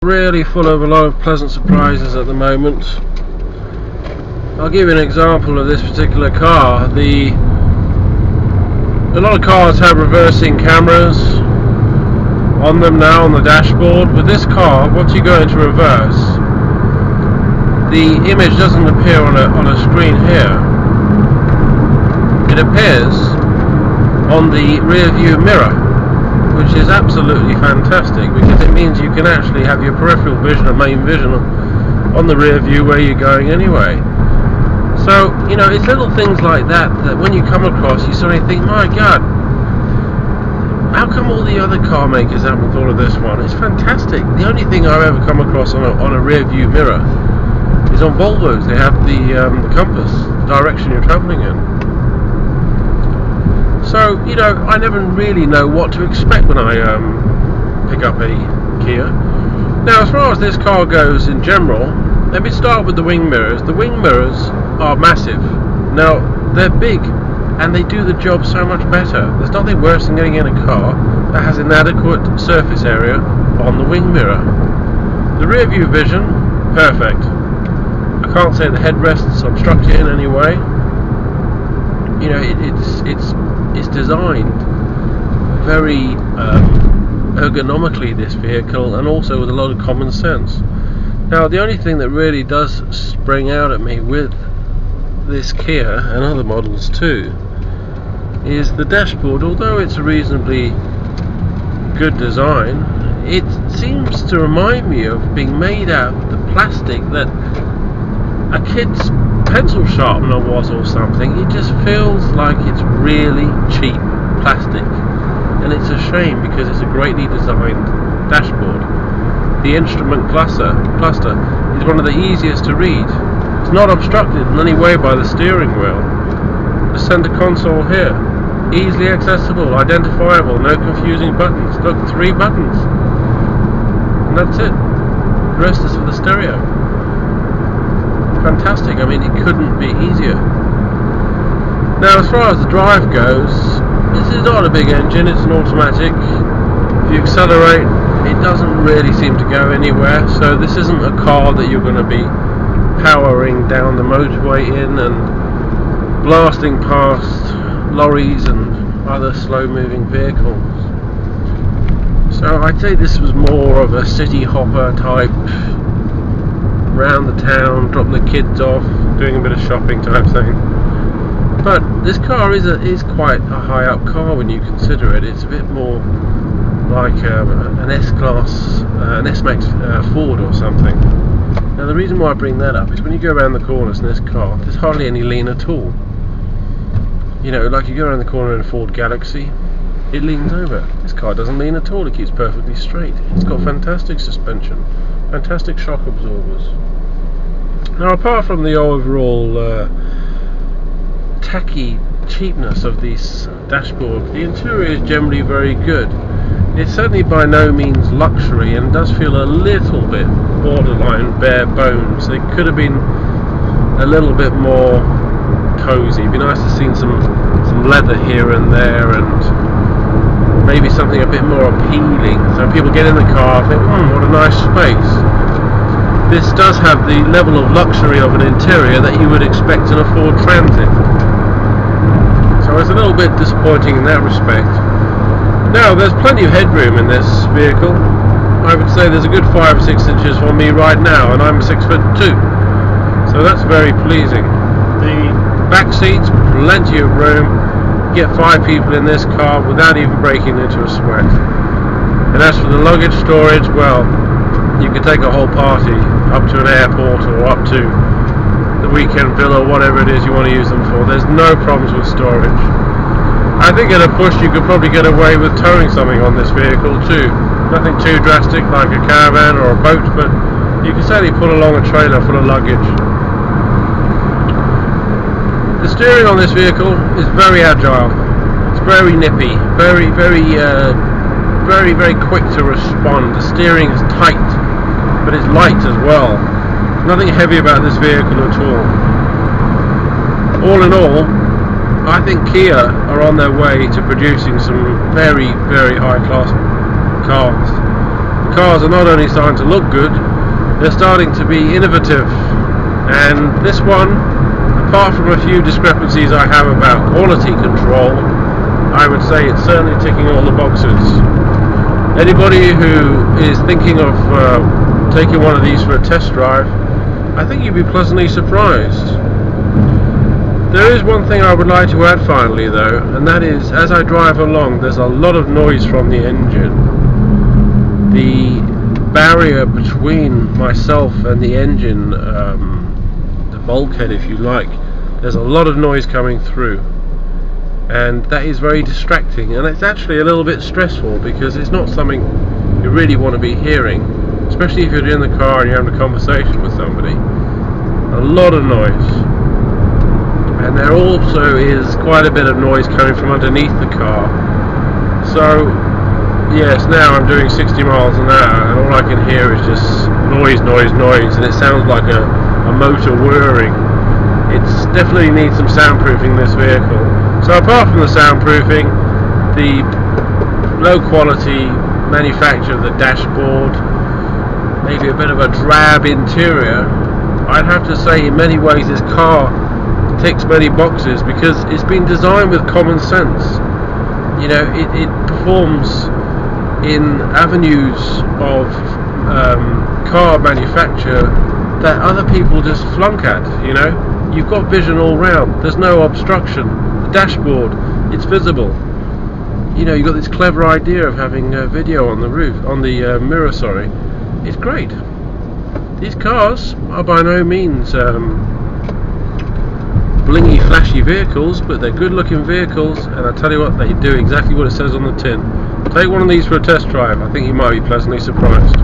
Really full of a lot of pleasant surprises at the moment. I'll give you an example of this particular car. A lot of cars have reversing cameras on them now on the dashboard. With this car, once you go into reverse, the image doesn't appear on a screen here. It appears on the rear view mirror, which is absolutely fantastic because it means you can actually have your peripheral vision and main vision on the rear view where you're going anyway. So, you know, it's little things like that that when you come across, you suddenly think, my God, how come all the other car makers haven't thought of this one? It's fantastic. The only thing I've ever come across on a rear view mirror is on Volvos. They have the compass, the direction you're travelling in. So, you know, I never really know what to expect when I pick up a Kia. Now, as far as this car goes in general, let me start with the wing mirrors. The wing mirrors are massive. Now, they're big and they do the job so much better. There's nothing worse than getting in a car that has inadequate surface area on the wing mirror. The rear view vision, perfect. I can't say the headrests obstruct it in any way. You know, it's designed very ergonomically, this vehicle, and also with a lot of common sense. Now, the only thing that really does spring out at me with this Kia and other models too is the dashboard. Although it's a reasonably good design, it seems to remind me of being made out of the plastic that a kid's pencil sharpener was or something. It just feels like it's really cheap plastic, and it's a shame because it's a greatly designed dashboard. The instrument cluster is one of the easiest to read. It's not obstructed in any way by the steering wheel. The center console here, easily accessible, identifiable, no confusing buttons. Look, 3 buttons, and that's it. The rest is for the stereo. Fantastic. I mean, it couldn't be easier. Now, as far as the drive goes, this is not a big engine, it's an automatic. If you accelerate, it doesn't really seem to go anywhere, so this isn't a car that you're going to be powering down the motorway in and blasting past lorries and other slow moving vehicles. So I'd say this was more of a city hopper type, round the town, drop the kids off, doing a bit of shopping type thing. But this car is quite a high up car when you consider it. It's a bit more like an S-Class, an S-Max Ford or something. Now, the reason why I bring that up is when you go around the corners in this car, there's hardly any lean at all. You know, like you go around the corner in a Ford Galaxy, it leans over. This car doesn't lean at all, it keeps perfectly straight. It's got fantastic suspension, fantastic shock absorbers. Now, apart from the overall tacky cheapness of this dashboard, the interior is generally very good. It's certainly by no means luxury and does feel a little bit borderline bare bones. It could have been a little bit more cozy. It'd be nice to see some leather here and there, and maybe something a bit more appealing, so people get in the car and think, what a nice space. This does have the level of luxury of an interior that you would expect in a Ford Transit, so it's a little bit disappointing in that respect. Now, there's plenty of headroom in this vehicle. I would say there's a good 5 or 6 inches for me right now, and I'm 6'2", so that's very pleasing. The back seats, plenty of room. You get 5 people in this car without even breaking into a sweat. And as for the luggage storage, well, you could take a whole party up to an airport or up to the weekend villa, whatever it is you want to use them for. There's no problems with storage. I think at a push you could probably get away with towing something on this vehicle too. Nothing too drastic like a caravan or a boat, but you can certainly pull along a trailer full of luggage. The steering on this vehicle is very agile. It's very nippy, very quick to respond. The steering is tight, but it's light as well. Nothing heavy about this vehicle at all. All in all, I think Kia are on their way to producing some very high class cars. The cars are not only starting to look good, they're starting to be innovative. And this one, apart from a few discrepancies I have about quality control, I would say it's certainly ticking all the boxes. Anybody who is thinking of taking one of these for a test drive, I think you'd be pleasantly surprised. There is one thing I would like to add finally though, and that is, as I drive along, there's a lot of noise from the engine. The barrier between myself and the engine, the bulkhead if you like, there's a lot of noise coming through, and that is very distracting, and it's actually a little bit stressful because it's not something you really want to be hearing, especially if you're in the car and you're having a conversation with somebody. A lot of noise. And there also is quite a bit of noise coming from underneath the car. So yes, now I'm doing 60 miles an hour and all I can hear is just noise, and it sounds like a motor whirring. It's definitely needs some soundproofing, this vehicle. So apart from the soundproofing, the low quality manufacture of the dashboard, maybe a bit of a drab interior, I'd have to say in many ways this car ticks many boxes because it's been designed with common sense. You know, it performs in avenues of car manufacture that other people just flunk at. You know, you've got vision all round, there's no obstruction, the dashboard, it's visible. You know, you've got this clever idea of having video on the roof, on the mirror, sorry. It's great. These cars are by no means blingy, flashy vehicles, but they're good looking vehicles, and I tell you what, they do exactly what it says on the tin. Take one of these for a test drive. I think you might be pleasantly surprised.